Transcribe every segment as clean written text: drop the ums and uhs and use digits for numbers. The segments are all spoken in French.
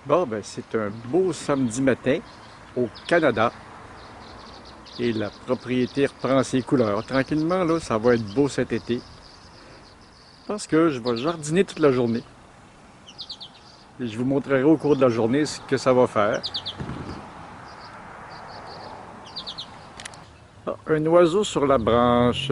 Bon, ben, c'est un beau samedi matin au Canada et la propriété reprend ses couleurs. Tranquillement, là, ça va être beau cet été parce que je vais jardiner toute la journée. Et je vous montrerai au cours de la journée ce que ça va faire. Ah, un oiseau sur la branche.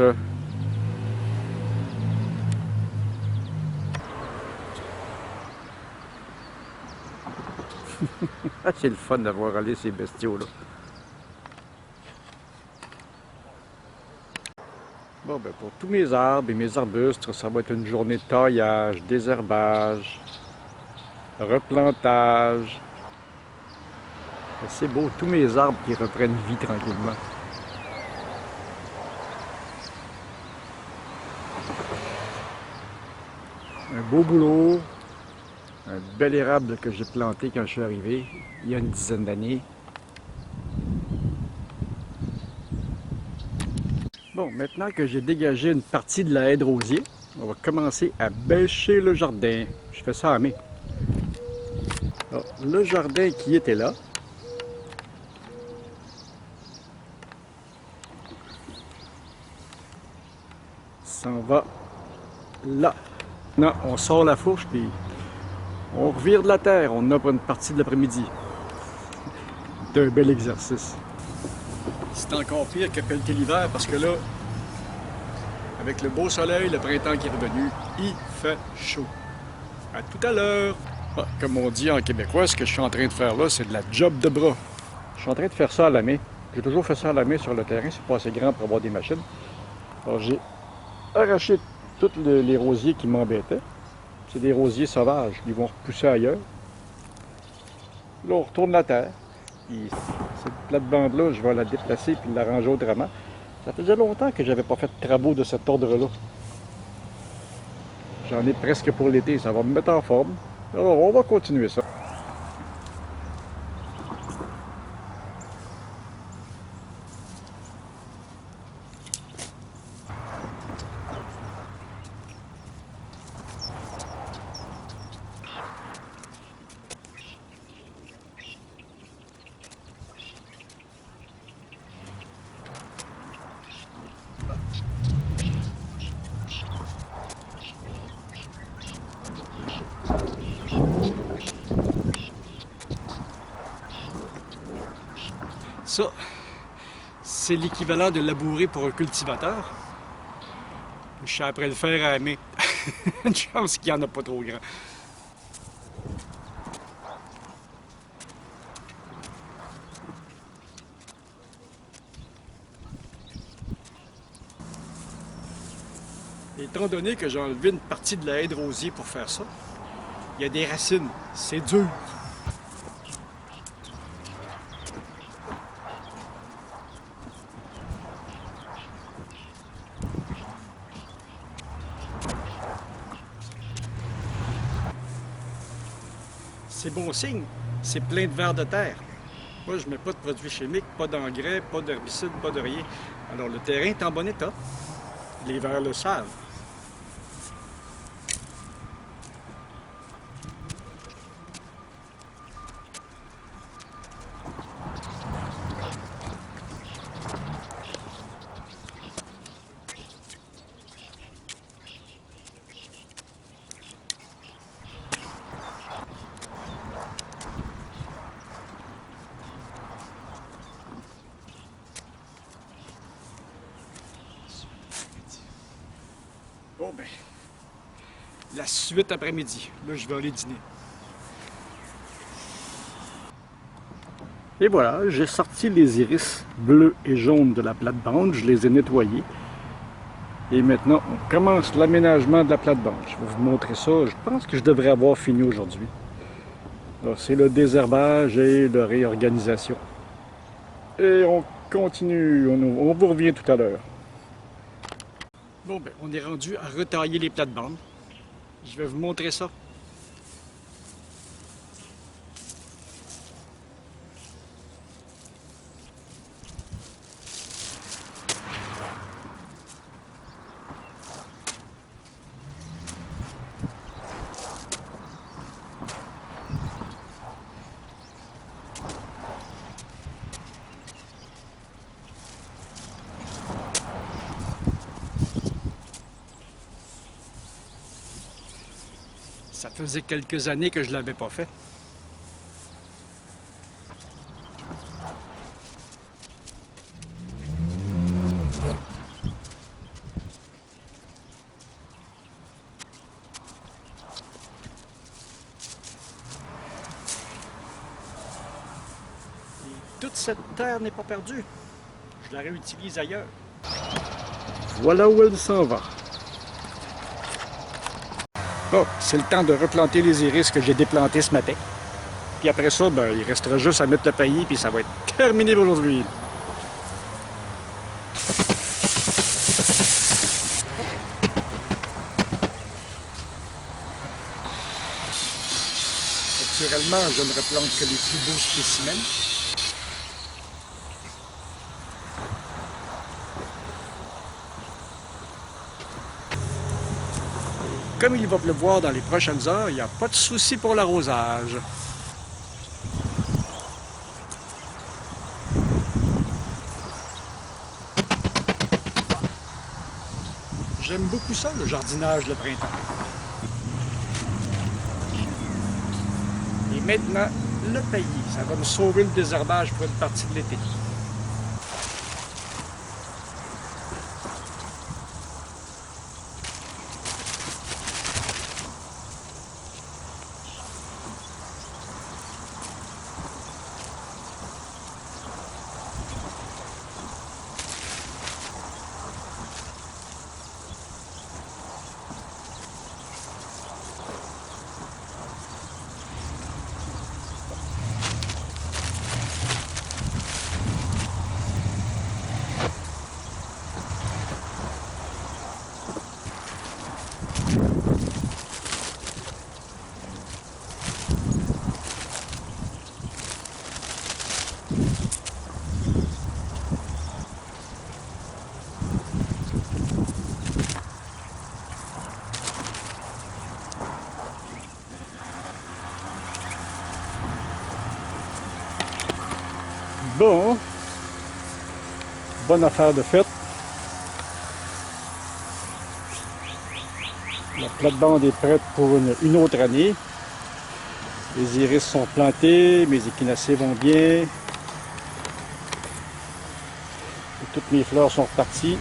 Ah, c'est le fun d'avoir aller ces bestiaux-là. Bon, ben, pour tous mes arbres et mes arbustes, ça va être une journée de taillage, désherbage, replantage. C'est beau, tous mes arbres qui reprennent vie tranquillement. Un beau boulot, un bel érable que j'ai planté quand je suis arrivé, il y a une dizaine d'années. Bon, maintenant que j'ai dégagé une partie de la haie de rosier, on va commencer à bêcher le jardin. Je fais ça à main. Alors, le jardin qui était là, s'en va là. Non, on sort la fourche puis on revire de la terre. On a pour une partie de l'après-midi. C'est un bel exercice. C'est encore pire que pelleter l'hiver parce que là, avec le beau soleil, le printemps qui est revenu, il fait chaud. À tout à l'heure! Ah, comme on dit en québécois, ce que je suis en train de faire là, c'est de la job de bras. Je suis en train de faire ça à la main. J'ai toujours fait ça à la main sur le terrain, c'est pas assez grand pour avoir des machines. Alors j'ai arraché tous les rosiers qui m'embêtaient. C'est des rosiers sauvages, ils vont repousser ailleurs. Là, on retourne la terre. Puis cette plate-bande-là, je vais la déplacer puis l'arranger autrement. Ça faisait longtemps que j'avais pas fait de travaux de cet ordre-là. J'en ai presque pour l'été, ça va me mettre en forme. Alors, on va continuer ça. Ça, c'est l'équivalent de labourer pour un cultivateur. Je suis après le faire à la main. Une chance qu'il n'y en a pas trop grand. Étant donné que j'ai enlevé une partie de la haie de rosier pour faire ça, il y a des racines. C'est dur. C'est bon signe. C'est plein de vers de terre. Moi, je mets pas de produits chimiques, pas d'engrais, pas d'herbicides, pas de rien. Alors, le terrain est en bon état. Les vers le savent. Bon, ben, la suite après-midi. Là, je vais aller dîner. Et voilà, j'ai sorti les iris bleus et jaunes de la plate-bande, je les ai nettoyés. Et maintenant, on commence l'aménagement de la plate-bande. Je vais vous montrer ça. Je pense que je devrais avoir fini aujourd'hui. Alors, c'est le désherbage et la réorganisation. Et on continue, on vous revient tout à l'heure. Bon, ben, on est rendu à retailler les plates-bandes. Je vais vous montrer ça. faisait quelques années que je ne l'avais pas fait. Et toute cette terre n'est pas perdue. Je la réutilise ailleurs. Voilà où elle s'en va. Oh, c'est le temps de replanter les iris que j'ai déplantés ce matin. Puis après ça, ben, il restera juste à mettre le paillis, puis ça va être terminé pour aujourd'hui. Naturellement, je ne replante que les plus beaux spécimens. Comme il va pleuvoir dans les prochaines heures, il n'y a pas de souci pour l'arrosage. J'aime beaucoup ça, le jardinage le printemps. Et maintenant, le paillis. Ça va me sauver le désherbage pour une partie de l'été. Bon, bonne affaire de fête. La plate-bande est prête pour une autre année. Les iris sont plantés, mes échinacées vont bien. Et toutes mes fleurs sont reparties.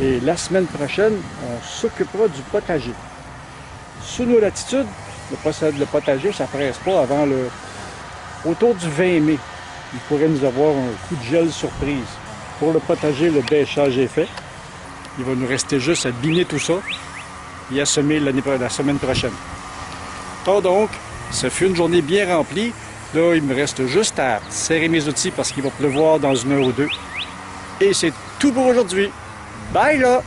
Et la semaine prochaine, on s'occupera du potager. Sous nos latitudes, le potager, ça ne presse pas avant autour du 20 mai. Il pourrait nous avoir un coup de gel surprise. Pour le potager, le bêchage est fait. Il va nous rester juste à biner tout ça et à semer la semaine prochaine. Donc, ce fut une journée bien remplie. Là, il me reste juste à serrer mes outils parce qu'il va pleuvoir dans une heure ou deux. Et c'est tout pour aujourd'hui. Bye là!